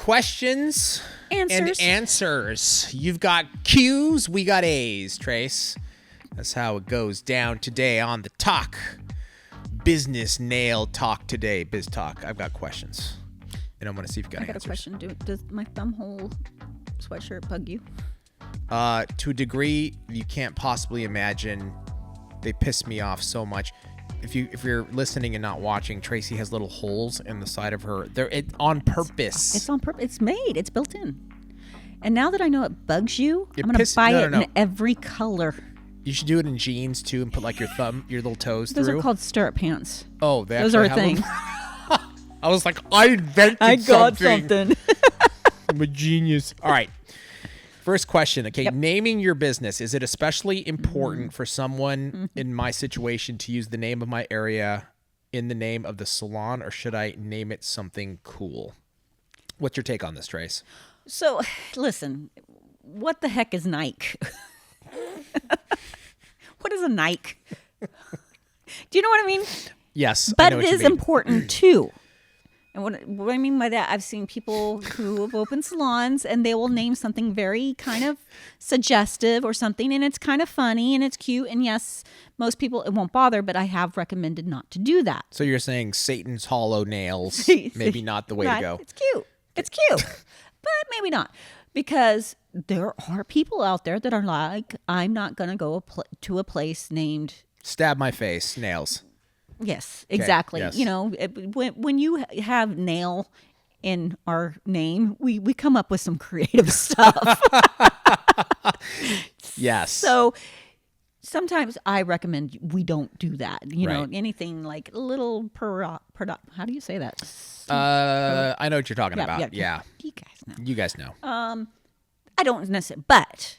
Questions and answers. You've got Q's, we got A's, Trace. That's how it goes down today on the talk. Business nail talk today. Biz talk. I've got questions. And I'm going to see if you got answers. I got a question. Does my thumbhole sweatshirt bug you? To a degree you can't possibly imagine. They piss me off so much. If you're listening and not watching, Tracy has little holes in the side of her. They're on purpose. It's on purpose. It's made. It's built in. And now that I know it bugs you, I'm going to buy it in every color. You should do it in jeans too, and put like your little toes through. Those are called stirrup pants. Oh, those are a thing. I was like, I invented something. I'm a genius. All right. First question. Okay, Naming your business. Is it especially important for someone in my situation to use the name of my area in the name of the salon, or should I name it something cool? What's your take on this, Trace? So, listen, what the heck is Nike? What is a Nike? Do you know what I mean? Yes, but it is important too. And what I mean by that, I've seen people who have opened salons and they will name something very kind of suggestive or something, and it's kind of funny and it's cute. And yes, most people, it won't bother, but I have recommended not to do that. So you're saying Satan's Hollow Nails, maybe not the way to go. It's cute. It's cute, but maybe not. Because there are people out there that are like, I'm not going to go to a place named... Stab my face, nails. Yes, exactly. Yes. You know, when you have nail in our name, we come up with some creative stuff. Yes. So sometimes I recommend we don't do that. You know, anything like a little how do you say that? I know what you're talking about. Yeah. You guys know. I don't necessarily, but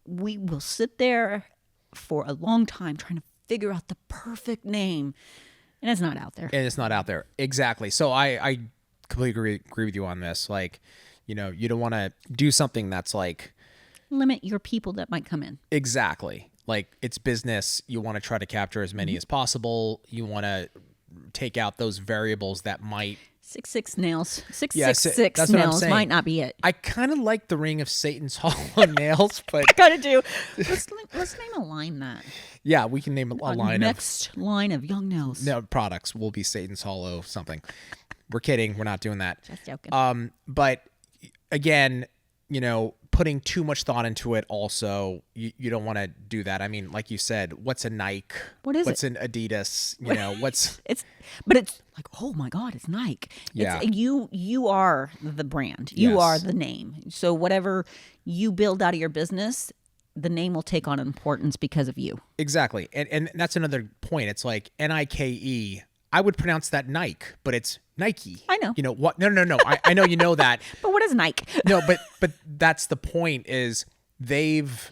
we will sit there for a long time trying to figure out the perfect name, and it's not out there. Exactly. So I completely agree with you on this. Like, you know, you don't want to do something that's like limit your people that might come in. Exactly. Like, it's business. You want to try to capture as many as possible. You want to take out those variables that might 666 nails. 666 nails might not be it. I kind of like the ring of Satan's Hollow Nails, but I gotta do. Let's name a line that. Yeah, we can name a line. Next line of Young Nails. No, products will be Satan's Hollow something. We're kidding. We're not doing that. Just joking. But again, you know, putting too much thought into it also, you don't want to do that. I mean, like you said, what's a Nike? What's an Adidas? You know, what's... It's like, oh my God, it's Nike. Yeah. You are the brand. You are the name. So whatever you build out of your business, the name will take on importance because of you. Exactly. And that's another point. It's like Nike. I would pronounce that Nike, but it's Nike. I know. You know what? No. I know you know that. But what is Nike? No, but that's the point, is they've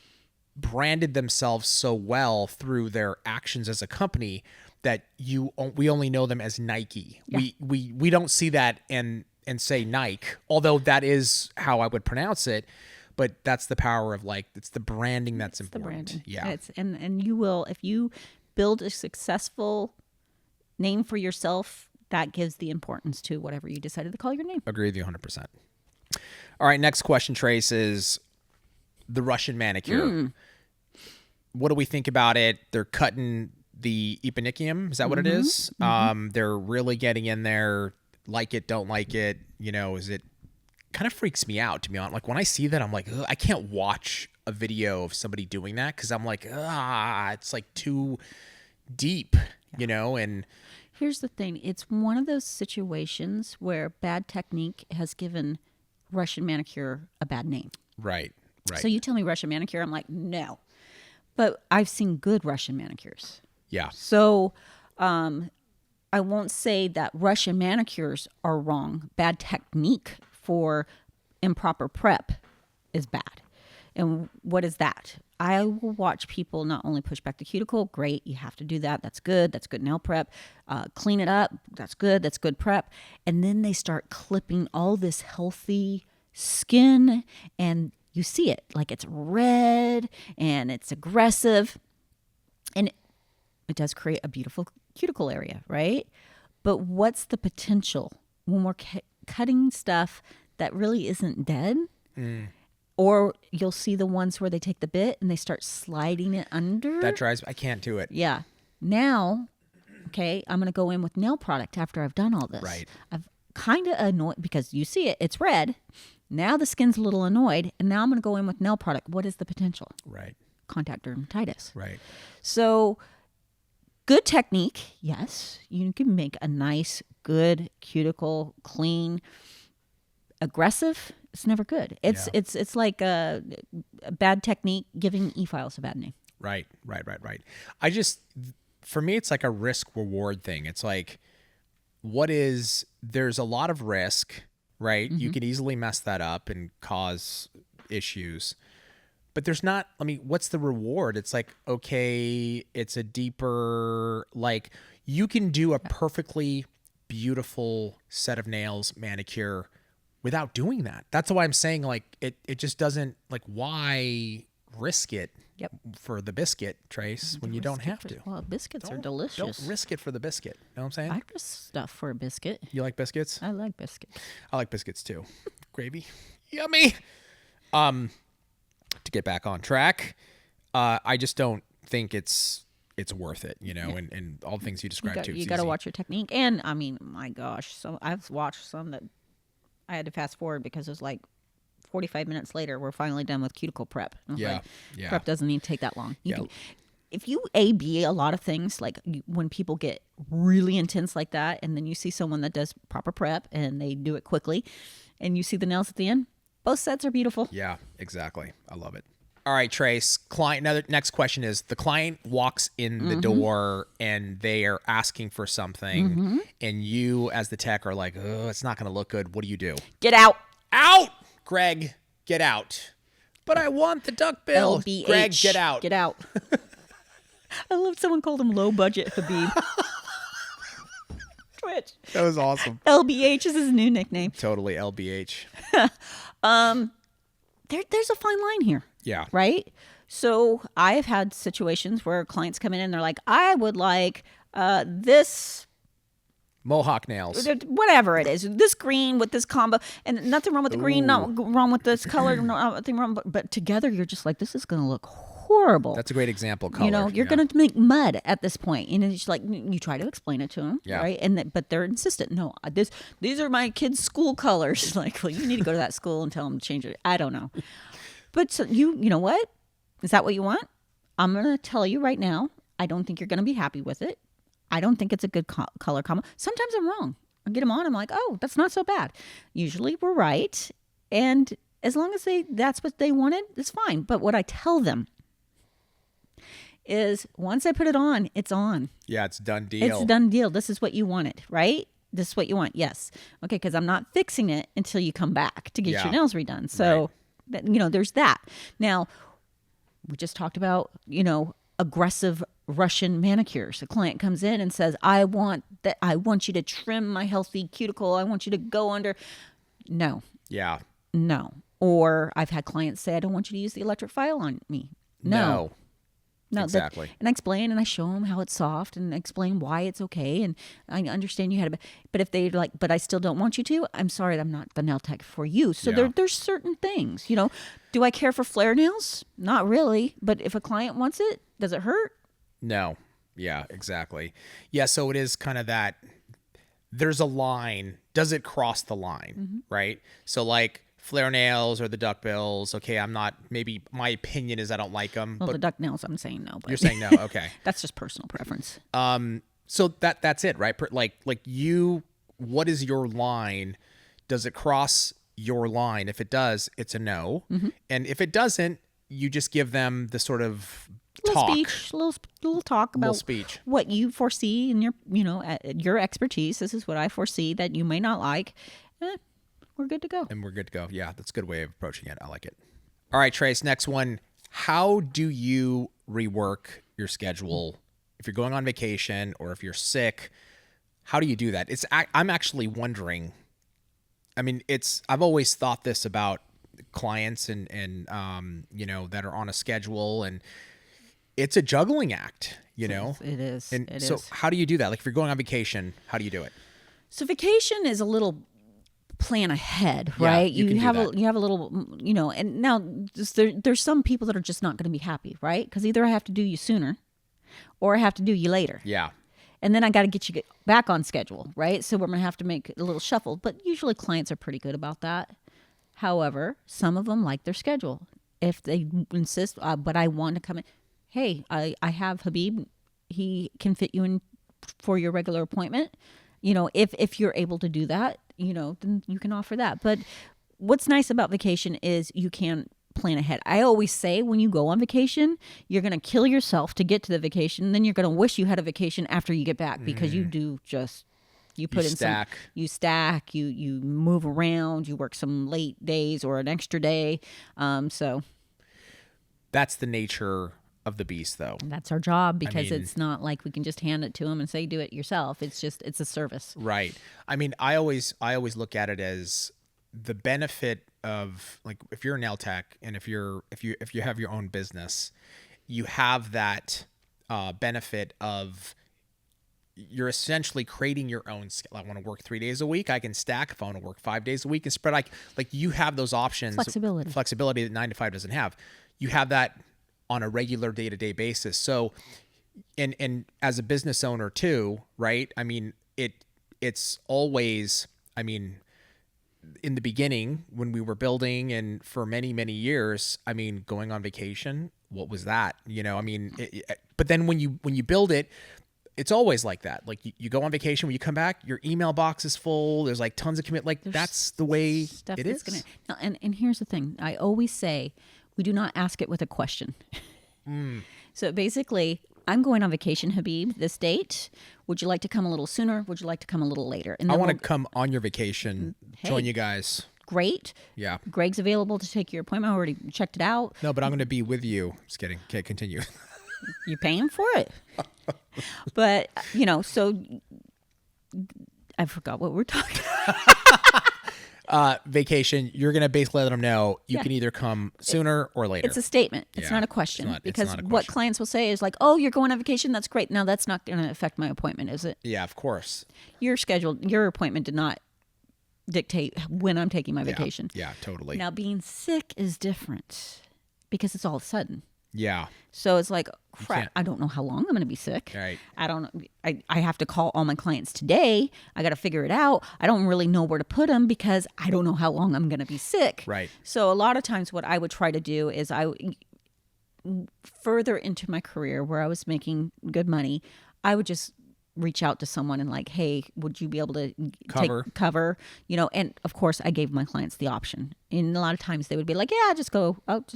branded themselves so well through their actions as a company that we only know them as Nike. Yeah. We don't see that and say Nike, although that is how I would pronounce it. But that's the power of, like, it's the branding that's important. The branding. Yeah. And you will, if you build a successful name for yourself, that gives the importance to whatever you decided to call your name. Agree with you 100%. All right, next question, Trace, is the Russian manicure. What do we think about it? They're cutting the eponychium. Is that what it is? They're really getting in there. Like it, don't like it. You know, is it... kind of freaks me out, to be honest. Like, when I see that, I'm like, ugh, I can't watch a video of somebody doing that, because I'm like, it's like too deep, you know. And here's the thing. It's one of those situations where bad technique has given Russian manicure a bad name. Right. So you tell me Russian manicure, I'm like, no. But I've seen good Russian manicures. Yeah. So I won't say that Russian manicures are wrong. Bad technique for improper prep is bad. And what is that? I will watch people not only push back the cuticle, great, you have to do that. That's good nail prep. Clean it up, that's good prep. And then they start clipping all this healthy skin, and you see it, like it's red and it's aggressive. And it does create a beautiful cuticle area, right? But what's the potential when we're cutting stuff that really isn't dead. Or you'll see the ones where they take the bit and they start sliding it under. That drives, I can't do it. Yeah. Now, okay, I'm going to go in with nail product after I've done all this. Right. I've kind of annoyed because you see it, it's red. Now the skin's a little annoyed, and now I'm going to go in with nail product. What is the potential? Right. Contact dermatitis. Right. So, good technique, yes. You can make a nice, good cuticle, clean. Aggressive, it's never good. It's like a bad technique giving e-files a bad name. Right. For me, it's like a risk reward thing. It's like, there's a lot of risk, right? You could easily mess that up and cause issues. But there's not, what's the reward? It's like, okay, it's a deeper, like, you can do a perfectly beautiful set of nails, manicure, without doing that. That's why I'm saying, like, it just doesn't, like, why risk it for the biscuit, Trace, when you don't have to? Well, biscuits are delicious. Don't risk it for the biscuit. Know what I'm saying? I risk stuff for a biscuit. You like biscuits? I like biscuits. I like biscuits too. Gravy. Yummy. To get back on track, I just don't think it's worth it, and all the things you described too. You got to watch your technique. And my gosh, so I've watched some that I had to fast forward because it was like 45 minutes later, we're finally done with cuticle prep. And I was like, prep doesn't need to take that long. If you A/B a lot of things, like when people get really intense like that, and then you see someone that does proper prep and they do it quickly, and you see the nails at the end, both sets are beautiful. Yeah, exactly. I love it. All right, Trace. Next question is: the client walks in the door and they are asking for something, and you, as the tech, are like, "Oh, it's not going to look good." What do you do? Get out. Out, Greg. Get out. But I want the duckbill. LBH. Greg, get out. Get out. I love someone called him low budget Habib. Twitch. That was awesome. LBH is his new nickname. Totally LBH. There's a fine line here. Yeah. Right? So I've had situations where clients come in and they're like, I would like this Mohawk nails. Whatever it is, this green with this combo, and nothing wrong with the green, not wrong with this color, nothing wrong, but together you're just like, this is going to look horrible. That's a great example. Color. You're going to make mud at this point. And it's like, you try to explain it to them, right? But they're insistent. No, these are my kids' school colors. Like, well, you need to go to that school and tell them to change it. I don't know. But so you know what? Is that what you want? I'm going to tell you right now, I don't think you're going to be happy with it. I don't think it's a good color combo. Sometimes I'm wrong. I get them on. I'm like, oh, that's not so bad. Usually we're right. And as long as that's what they wanted, it's fine. But what I tell them is once I put it on, it's on. Yeah, it's done deal. It's a done deal. This is what you wanted, right? This is what you want. Yes. Okay, because I'm not fixing it until you come back to get your nails redone. So, there's that. Now, we just talked about, aggressive Russian manicures. A client comes in and says, I want you to trim my healthy cuticle. I want you to go under. No. Yeah. No. Or I've had clients say, I don't want you to use the electric file on me. No. Exactly. And I explain and I show them how it's soft and I explain why it's okay. And I understand you had but if they like, but I still don't want you to, I'm sorry, I'm not the nail tech for you. So there's certain things, do I care for flare nails? Not really. But if a client wants it, does it hurt? No. Yeah, exactly. Yeah. So it is kind of that there's a line. Does it cross the line? Right. So like, flare nails or the duckbills. Okay, maybe my opinion is I don't like them. Well, but the duck nails, I'm saying no. But you're saying no. Okay. That's just personal preference. So that's it, right? Like what is your line? Does it cross your line? If it does, it's a no. And if it doesn't, you just give them the sort of little talk about what you foresee in your expertise. This is what I foresee that you may not like. We're good to go. And we're good to go. Yeah, that's a good way of approaching it. I like it. All right, Trace, next one. How do you rework your schedule if you're going on vacation or if you're sick? How do you do that? I'm actually wondering. I've always thought this about clients and that are on a schedule, and it's a juggling act, It is. And so how do you do that? Like if you're going on vacation, how do you do it? So vacation is a little plan ahead, Yeah, right? you can do have that. you have a little, and now there's some people that are just not going to be happy, right? Because either I have to do you sooner or I have to do you later. Yeah. And then I got to get you back on schedule, right? So we're going to have to make a little shuffle. But usually clients are pretty good about that. However, some of them like their schedule. If they insist, but I want to come in, hey, I have Habib. He can fit you in for your regular appointment. If you're able to do that, then you can offer that. But what's nice about vacation is you can plan ahead. I always say when you go on vacation, you're going to kill yourself to get to the vacation. Then you're going to wish you had a vacation after you get back because you do just, you put in stack. you stack, you move around, you work some late days or an extra day. So That's the nature of the beast, though. that's our job because mean- it's not like we can just hand it to them and say, do it yourself. It's a service. Right. I mean, I always look at it as the benefit of, like, if you're a nail tech and if you have your own business, you have that benefit of you're essentially creating your own schedule. I want to work 3 days a week. I can stack. If I want to work 5 days a week and spread, like you have those options, flexibility that 9 to 5 doesn't have. You have that on a regular day-to-day basis. So, and as a business owner too, right? I mean, it's always, I mean, in the beginning when we were building and for many, many years, I mean, going on vacation, what was that? I mean, but then when you build it, it's always like that. Like you go on vacation, when you come back, your email box is full. There's like tons of commit. Like that's the way Stuff it that's is. Now, and here's the thing. I always say we do not ask it with a question. So basically, I'm going on vacation, Habib, this date. Would you like to come a little sooner? Would you like to come a little later? And I then want to come on your vacation, join you guys. Great. Yeah. Greg's available to take your appointment. I already checked it out. No, but I'm going to be with you. Just kidding. Okay, continue. You paying for it. But, so I forgot what we're talking about. Vacation, you're going to basically let them know you can either come sooner or later. It's a statement. It's Yeah. not a question. It's because not a what question. clients will say is like, oh, you're going on vacation. That's great. Now, that's not going to affect my appointment, is it? Yeah, of course. Your appointment did not dictate when I'm taking my vacation. Yeah, totally. Now, being sick is different because it's all of a sudden. Yeah. So it's like, crap, can't- I don't know how long I'm going to be sick. Right. I don't know. I have to call all my clients today. I got to figure it out. I don't really know where to put them because I don't know how long I'm going to be sick. Right. So a lot of times what I would try to do is further into my career where I was making good money, I would just reach out to someone and like, hey, would you be able to cover, and of course I gave my clients the option. And a lot of times they would be like, yeah, I'll just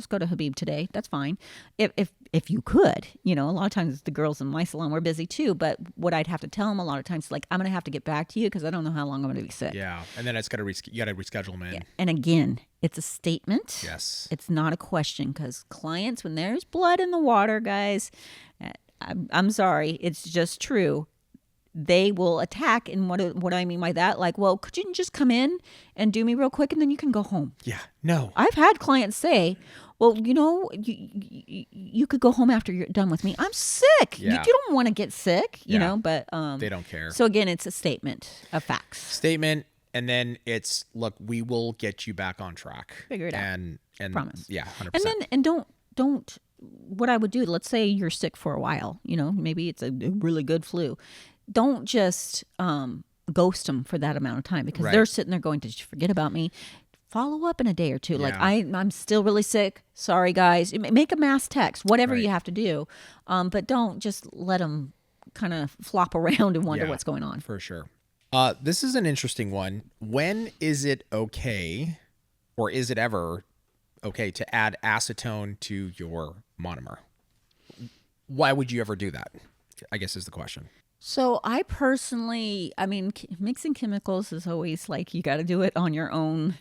go to Habib today. That's fine. If you could, a lot of times the girls in my salon were busy too, but what I'd have to tell them a lot of times, like, I'm going to have to get back to you because I don't know how long I'm going to be sick. Yeah. And then you got to reschedule them in. Yeah. And again, it's a statement. Yes. It's not a question because clients, when there's blood in the water, guys, I'm sorry, it's just true. They will attack. And what I mean by that, like, well, could you just come in and do me real quick and then you can go home? Yeah. No. I've had clients say, well, you could go home after you're done with me. I'm sick. Yeah. You don't want to get sick, but They don't care. So again, it's a statement of facts. Statement, and then it's, look, we will get you back on track. Figure it out. And Promise. Yeah, 100%. And don't what I would do, let's say you're sick for a while, maybe it's a really good flu. Don't just ghost them for that amount of time because they're sitting there going, did you forget about me? Follow up in a day or two. Like, I'm still really sick. Sorry, guys. Make a mass text, whatever you have to do. But don't just let them kind of flop around and wonder what's going on. For sure. This is an interesting one. When is it okay, or is it ever okay, to add acetone to your monomer? Why would you ever do that, I guess is the question. So I personally, mixing chemicals is always like, you got to do it on your own,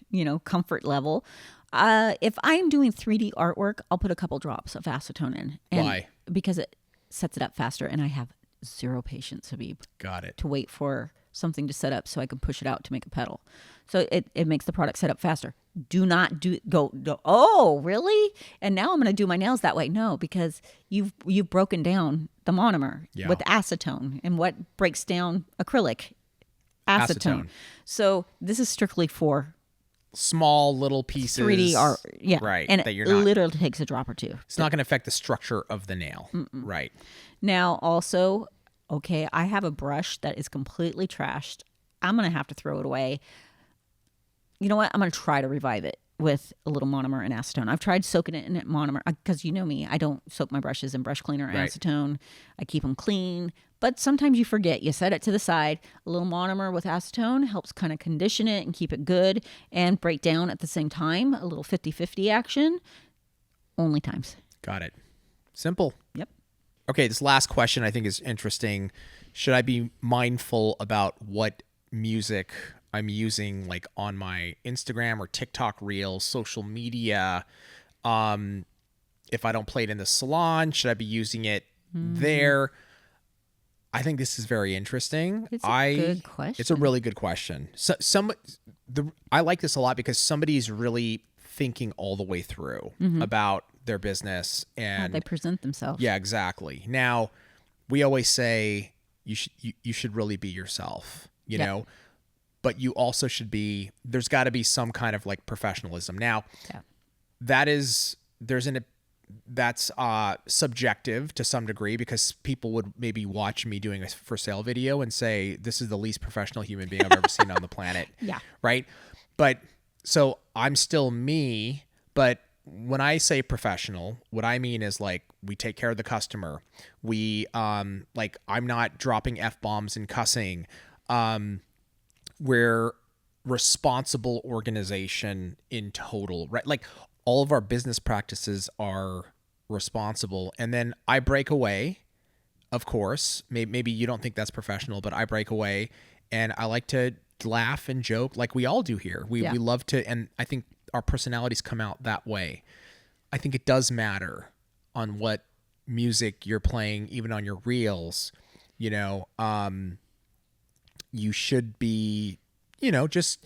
comfort level. If I'm doing 3D artwork, I'll put a couple drops of acetone in. Why? Because it sets it up faster, and I have zero patience, Habib, Got it. to wait for something to set up so I can push it out to make a petal. So it makes the product set up faster. Do not go, oh, really? And now I'm going to do my nails that way. No, because you've broken down the monomer with acetone and what breaks down acrylic. Acetone. So this is strictly for Small little pieces. 3D art. Yeah. Right. And that it you're not. literally takes a drop or two. It's not going to affect the structure of the nail. Right. Now, also, okay, I have a brush that is completely trashed. I'm going to have to throw it away. You know what? I'm going to try to revive it with a little monomer and acetone. I've tried soaking it in monomer because you know me. I don't soak my brushes in brush cleaner or Right. acetone. I keep them clean. But sometimes you forget. You set it to the side. A little monomer with acetone helps kind of condition it and keep it good and break down at the same time. A little 50-50 action. Only times. Got it. Simple. Yep. Okay, this last question I think is interesting. Should I be mindful about what music I'm using, like on my Instagram or TikTok reels, social media? If I don't play it in the salon, should I be using it there? I think this is very interesting. It's a good question. It's a really good question. I like this a lot because somebody's really thinking all the way through about their business How and they present themselves. yeah, exactly. Now, we always say you should really be yourself, you know, but you also should be. There's got to be some kind of like professionalism. Now, that's subjective to some degree because people would maybe watch me doing a for sale video and say this is the least professional human being I've ever seen on the planet. Yeah. Right. But so I'm still me, but when I say professional, what I mean is like we take care of the customer. We like I'm not dropping F-bombs and cussing. We're responsible organization in total, right? Like all of our business practices are responsible. And then I break away, of course. Maybe you don't think that's professional, but I break away and I like to laugh and joke like we all do here. We love to, and I think our personalities come out that way. I think it does matter on what music you're playing, even on your reels, you know, you should be, you know, just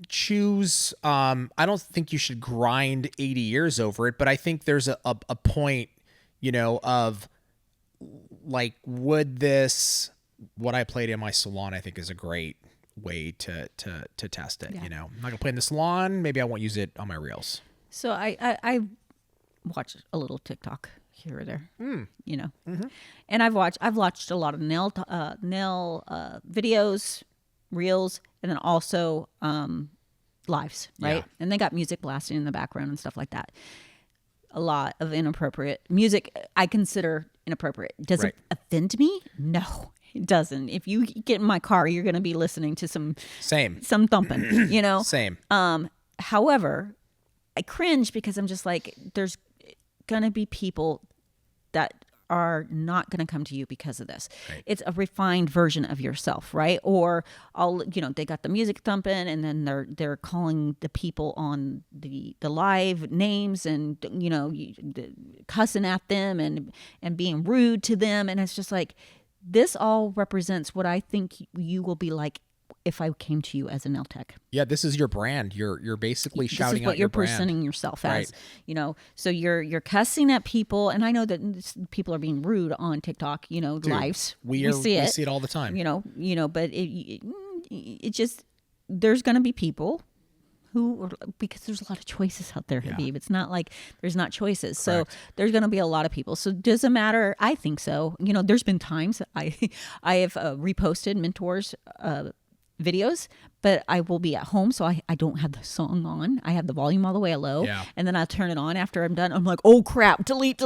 choose. I don't think you should grind 80 years over it, but I think there's a point, you know, of like, what I played in my salon, I think is a great way to test it. You know, I'm not gonna play in the salon. Maybe I won't use it on my reels. So I watch a little TikTok here or there, you know, and I've watched a lot of nail videos, reels, and then also lives, right? Yeah. And they got music blasting in the background and stuff like that. A lot of inappropriate music I consider inappropriate. Does it offend me? No, it doesn't. If you get in my car, you're going to be listening to some thumping, you know? Same. However, I cringe because I'm just like, there's going to be people that are not going to come to you because of this. Right. It's a refined version of yourself, right? Or they got the music thumping and then they're calling the people on the live names and, you know, cussing at them and being rude to them. And it's just like, this all represents what I think you will be like if I came to you as a nail tech. Yeah, this is your brand. You're basically shouting out your brand. This is what you're presenting yourself as, you know. So you're cussing at people, and I know that people are being rude on TikTok, you know, lives. We see it all the time. You know, but it just, there's going to be people who, because there's a lot of choices out there, Habib. It's not like there's not choices. Correct. So there's going to be a lot of people. So does it matter? I think so. You know, there's been times I have reposted mentors videos, but I will be at home, so I don't have the song on. I have the volume all the way low, and then I'll turn it on after I'm done. I'm like, oh crap, delete,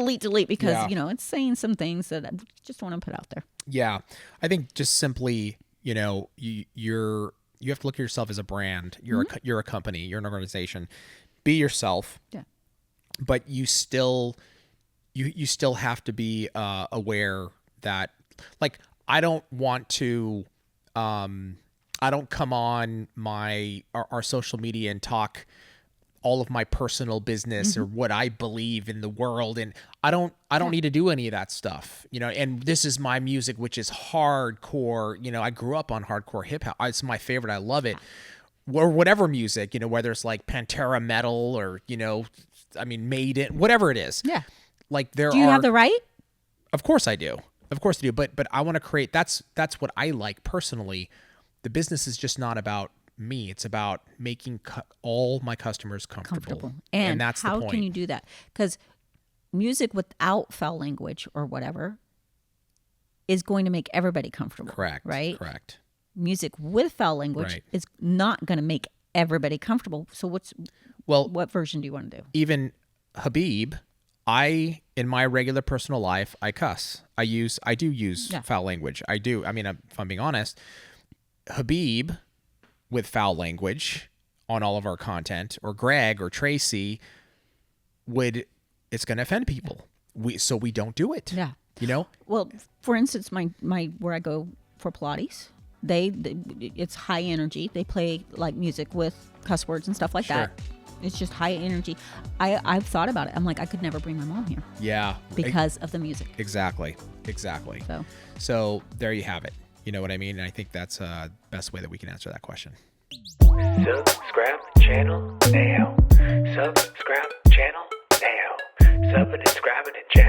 because you know, it's saying some things that I just want to put out there. Yeah, I think just simply, you know, you have to look at yourself as a brand. You're a company. You're an organization. Be yourself. Yeah. But you still have to be aware that, like, I don't want to. I don't come on our social media and talk all of my personal business or what I believe in the world, and I don't need to do any of that stuff, you know. And this is my music, which is hardcore. You know, I grew up on hardcore hip hop. It's my favorite. I love it. Or whatever music, you know, whether it's like Pantera metal or, you know, I mean, Maiden, whatever it is. Yeah. Like do you have the right? Of course I do. Of course I do. But I want to create. That's what I like personally. the business is just not about me. It's about making all my customers comfortable. And that's how the point. can you do that? Because music without foul language or whatever is going to make everybody comfortable. Correct. Right? Correct. Music with foul language Right. is not going to make everybody comfortable. So what version do you want to do? Even Habib, in my regular personal life, I cuss. I do use foul language. I do. I mean, if I'm being honest, Habib with foul language on all of our content, or Greg or Tracy, it's going to offend people. So we don't do it. Yeah. You know? Well, for instance, my where I go for Pilates, it's high energy. They play like music with cuss words and stuff like that. It's just high energy. I've thought about it. I'm like, I could never bring my mom here. Yeah. Because of the music. Exactly. So there you have it. You know what I mean? And I think that's the best way that we can answer that question. Subscribe the channel now. Subscribe the channel now. Sub and subscribe the channel.